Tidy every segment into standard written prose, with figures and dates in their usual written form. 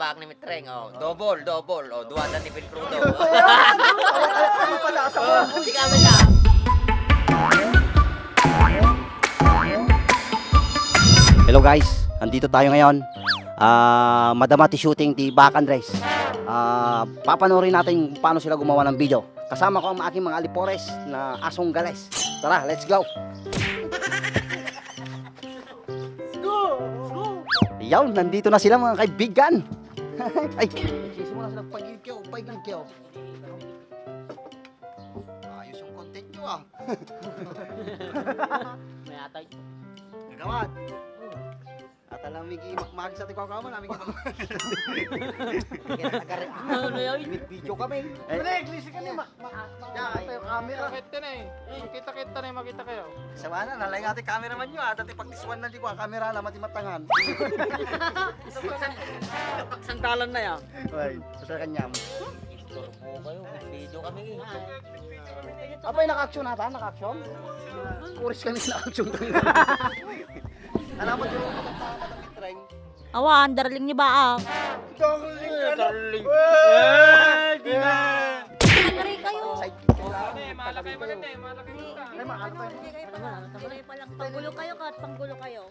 bag ni Mitreng. Oh, double. Oh, duwada ni Pilcrudo. Ano pala sa ko? Hindi kami na. Hello guys, andito tayo ngayon. Madamati shooting di Back and Race. Papanoorin natin paano sila gumawa ng video. Kasama ko ang aking mga alipores na asong gales. Tara, let's go! Yaw, nandito na sila mga kaibigan. Ay, nagsisimula sila pagigkyo. Ayos yung content nyo ah. May atay. Gagawad. At alam migi magmagi sa tikwa kamo namin gito. Ano yun? Video kami. Nag-glisi ka niya, makita yung camera. Makita na eh. Makita na eh, makita kayo. Sa mana nalay ngati cameraman nyo ah. Dati pag tiswan na di ko camera na mati matangan. Sandalan na yan. Ay, sa kanyam. Istorbo kayo. Video kami. Apay naka-action ata, naka-action. Kuris kami sa naka-action. Alam mo yung matamitreng. Awan, darling ni Baak. Darling. Nagari kayo. Malaki maganda eh, malaki maganda. Ay, maano pa yun? Hindi palang panggulo kayo kahit panggulo kayo.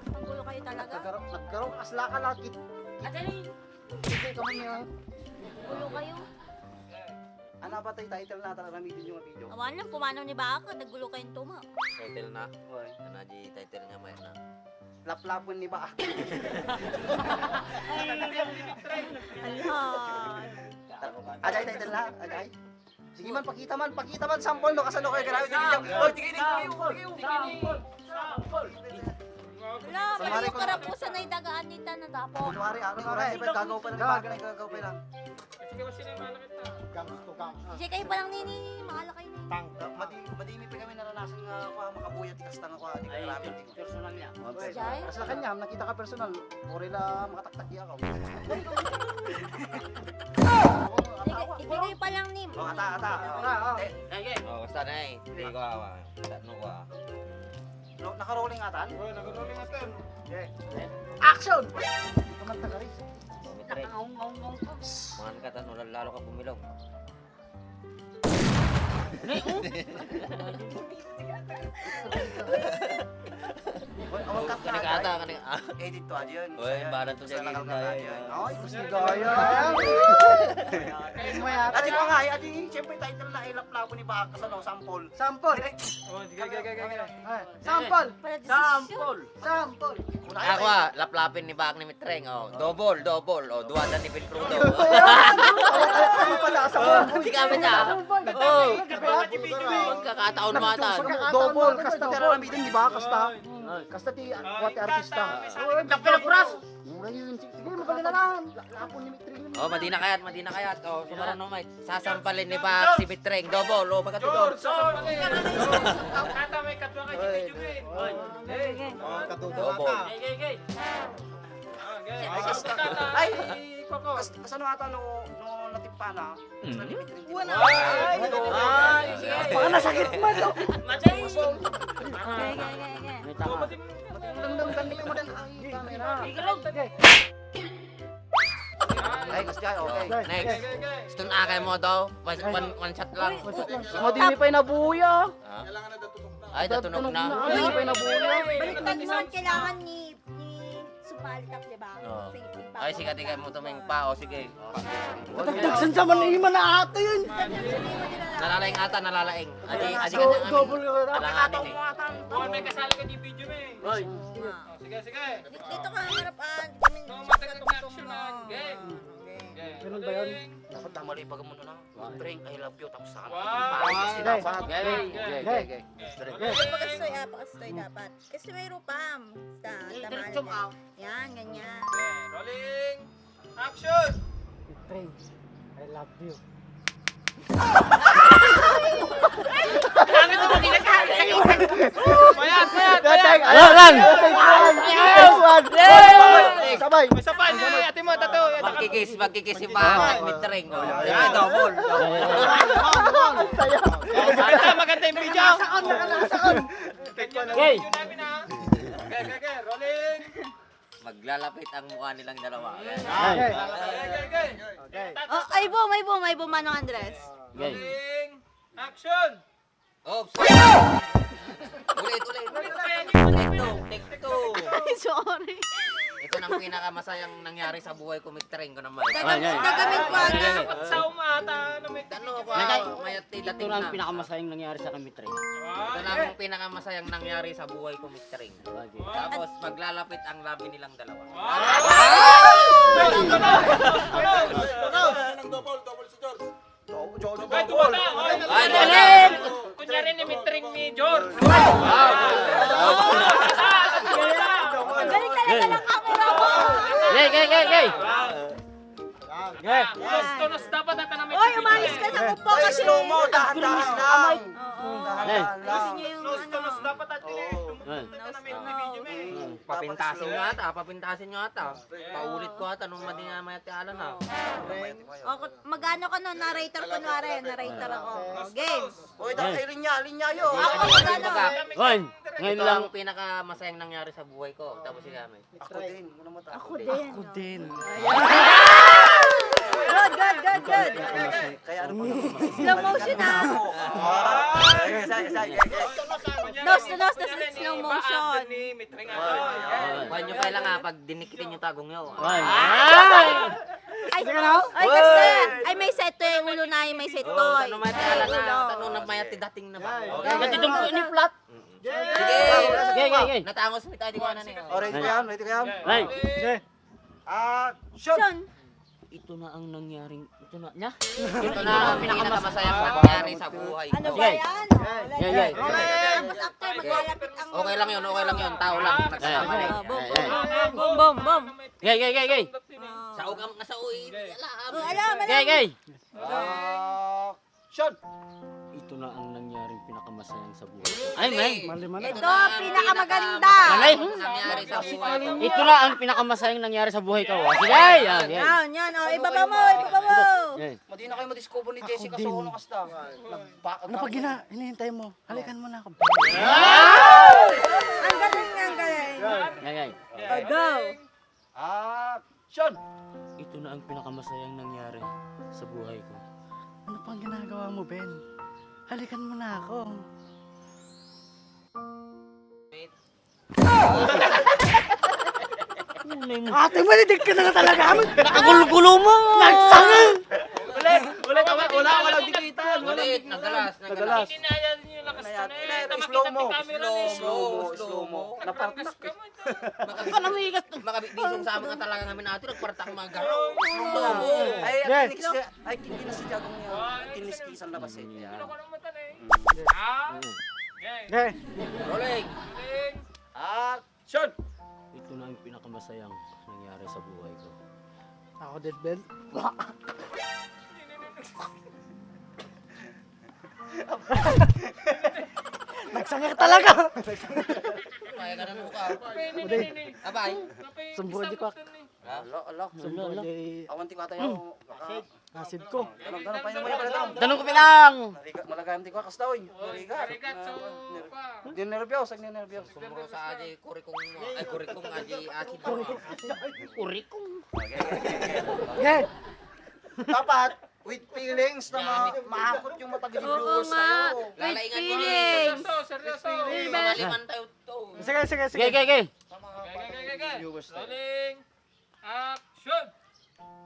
Panggulo kayo talaga. Nagkaroon asla ka lakit. Adali, Hindi kami niya. gulo kayo. Ano ba tayo title na talaga namitin yung video? Awan lang, pumanaw ni Baak, naggulo kayong tuma. Title na. Hoy, Ano di title niya may na. laplapon ni ba? Alhan. Ajay title na, ajay. Sige man, pakita man sample no kasano kayo grabe video. Hoy, tigil. Wala, mali yung karapusan na idagaan nita na dapo. Kunwari, gagaw pa lang, gagaw pa lang. Sige mo sila yung malaki ta. Hindi kayo palang nini, mahala kayo nini. Madimi pa kami naranasan nga makabuya ti kastang ako, di ka grabe. Personal niya. Jai? Sa kanya, nakita ka personal, ori la makataktak iya ka. Hindi kayo palang ni. Oh, ata. Oh, basta na eh. Hindi ko awa. Ano ko ah. Naka-rolling atan? Oh, nag-rolling natin. Action! Kamanta ka rin. Mitreng. Mangan ka tanong lalo ka bumilong. Awang kat Kaning ata, kaning edit to adyo yun. Uy, baran to sa Sa nakal edit na tayo. adyo. Ay, gusto ni Gaya. Gaya. Adi ko nga, adi siyempre title na ilaplapo ni Baak sa no, sample. Sample. Oh, gaya. Sample. Sample. Ako ah, laplapin ni Bag ni Mitreng. Oh, double. Oh, duwada ni Pilcrudo. Ano pala sa ko? Hindi kami na. Oh, magkakataon mata. Double, kasta tira namitin di ba? Kasta ti wati artista. Kapilapras. Mura yun. Sige, magaling na lang. Lapon ni Mitri yun. Oh, madina kayat. Oh, sumaran no mate. Sasampalin ni Bag si Mitreng. Double. Oh, pagkatudor. Kata may katwa kay video eh. Double. Ay, Koko. kasano ata no natimpa na? Kasta ni Mitri. Baka nasakit man to. May tama. Dang galing mo din ang camera. Ay, gusto yan, okay. Next. Gusto na kay mo daw. One shot lang. Madini pa yung nabuya. Ah? Ay, natunog na. Madini pa yung nabuya. Baliktad mo, kailangan ni Supalitap, di ba? Oo. Safety pa. Ay, sige, tingay mo tuming pa. O, sige. Dagdagsan sa maniman na ata yun. Nalalaing ata, nalalaing. Adi ka niyang amin. Alanganin eh. Oh, may kasali ka di video mo eh. Hoy. Sige. Dito ka harapan. Ganun ba yun? Dapat damali pag mo na. Drink, I love you. Tapos sa Wow. dapat. Pakastoy dapat. Kasi may rupam. Yan, ganyan. Rolling. Action. I love you. Payat. Lan! Sabay! Sabay, ate mo, tato. Magkikis si Bag. Mitreng. Sige, double. Maganda yung video. Okay. Rolling. Maglalapit ang mukha nilang dalawa. Okay. Oh, ay boom, Manong Andres. Action! Oops! Ulit. Take two. Ay, sorry. Ito nang pinakamasayang nangyari sa buhay ko, Mitreng ko naman. Gagamit ko ano. Sa umata, Ano ko, mayat Ito tilating lang ang na. pinakamasayang nangyari sa kami, Trey. Ito lang ang pinakamasayang nangyari sa buhay ko, Mitreng. Tapos maglalapit ang labi nilang dalawa. Ay, Galing! Kunyari ni Mitring ni George. Ang galing talaga ng camera mo. Gay! Tunos dapat ata namin. Oy, umayos ka sa upo kasi. Slow mo, dahan-dahan lang. Oo. Dahan-dahan lang. Kasi niyo yung Tunos ano. dapat ate. Papintasin nyo ata. Paulit ko ata nung madi nga mayat ala na. O, magano ka no, narrator narrator ako. O, game. Uy, dahil linya yun. Ako magano. Ngayon Ito lang. ang pinakamasayang nangyari sa buhay ko. Tapos si Gamay. Ako din. Muna mo Ako din. Ako din. Good. Kaya ano ba? Slow motion ah. Nos, slow motion. Ni Mitring Huwag nyo kailang nga pag dinikitin yung tagong nyo. Ay! Ay, kasi, ay may set to yung ulo na, may set to. Ano mayat ala na. Tanong na mayat dating na ba? Gati itong ni flat. Sige! Gay! Natangos mo tayo di ko na niyo. Ready ka yan? Ay! Action! Ito na ang nangyaring, ito na niya. Ito na ang pinakamasayang nangyari sa buhay Ano ko. ba yan? Gay! Tapos after, maglalapit ang... Okay lang yun. Tao lang. Nagsasama na yun. Boom. Gay! Sa ugam nga sa uwi. Alam. Alam. Gay! Action! Ito na ang nangyaring pinakamasayang sa buhay ko. Ay, man! Ito, pinakamaganda. Malay! Nangyari sa buhay ko. Ito na ang pinakamasayang nangyari sa buhay ko. Sige! Yan! Yan. O, ibaba mo. Madi na kayo madiscover ni Jessica sa unang kasta. Ano pag hinihintay mo? Halikan mo na ako. Ang galing. Gay! O, go. Action! Ito na ang pinakamasayang nangyari sa buhay ko. Ano pang ginagawa mo, Ben? Halikan mo na ako. Ate, malidig ka na nga talaga. Nakagulgulo mo! Nagsangin! Wala dikitan. Ulit. Nagalas. Kinaya niyo lakas na eh. Slow mo. Slow mo. Napartnak eh. Makabisong sa amin nga talaga namin natin. Nagpartak mga garaw. Slow mo. Ay, kikinis si Jagong niya. Kinis-kisan labas eh. Ano ko naman tan eh. Okay. Rolling. Action! Ito na ang pinakamasayang nangyari sa buhay ko. Ako din, Ben. Nagsangir talaga. Kaya ka na ka. Nini. Abay. Sumbuhan di ko. Ala. Sumbuhan di Awan ti ko tayo. asid ko. Tanong pa yung mga pala tanong. Tanong ko pilang! Malagayam ti ko kas daw. Narigat. Di nervyos, ag nervyos. Sumuro sa aji kurikong aji asid. Urikong. Okay. Dapat with feelings na mahakot yung matagid Oo viewers nga. sa'yo. With Lalaingan mo. feelings. Seryoso. Mga liman tayo to. Sige. Gay! Viewers tayo. Rolling. Action.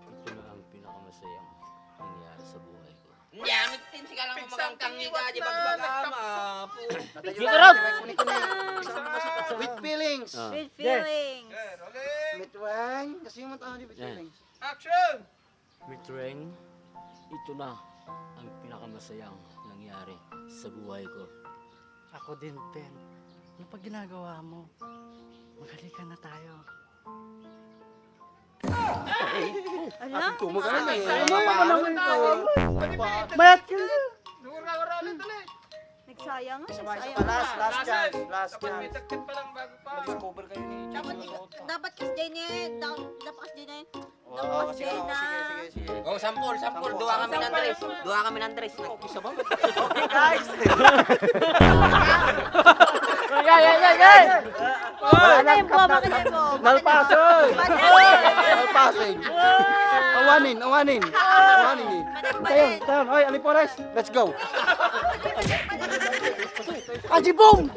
Ito na ang pinakamasayang nangyari sa buhay ko. Nyamit din sika lang magangkang ni gaji bagbagama. Gigarot! With feelings. With feelings. Rolling. With wang. Kasi yung mata with feelings. Action. Mitreng, ito na ang pinakamasayang nangyari sa buhay ko. Ako din, Ben. Ano pag ginagawa mo? Maghalikan na tayo. Ala? Kumagana eh. Mayat ka na. Lugar ka ulit ulit. Nagsayang. Last chance. Last Dapat may chance. takit pa lang bago pa. Discover kayo ni Dapat kasi dyan eh. Dapat kasi dyan eh. Oh, sige. Oh, sampol. Dua kami ng Andres. Nag-isa ba? Guys. Gay! Patayin po, patayin po. Nalpasing! Nalpasing! Awanin, awanin. Awanin. Tayo, tayo. Hoy, Alipores, let's go. Ajibong!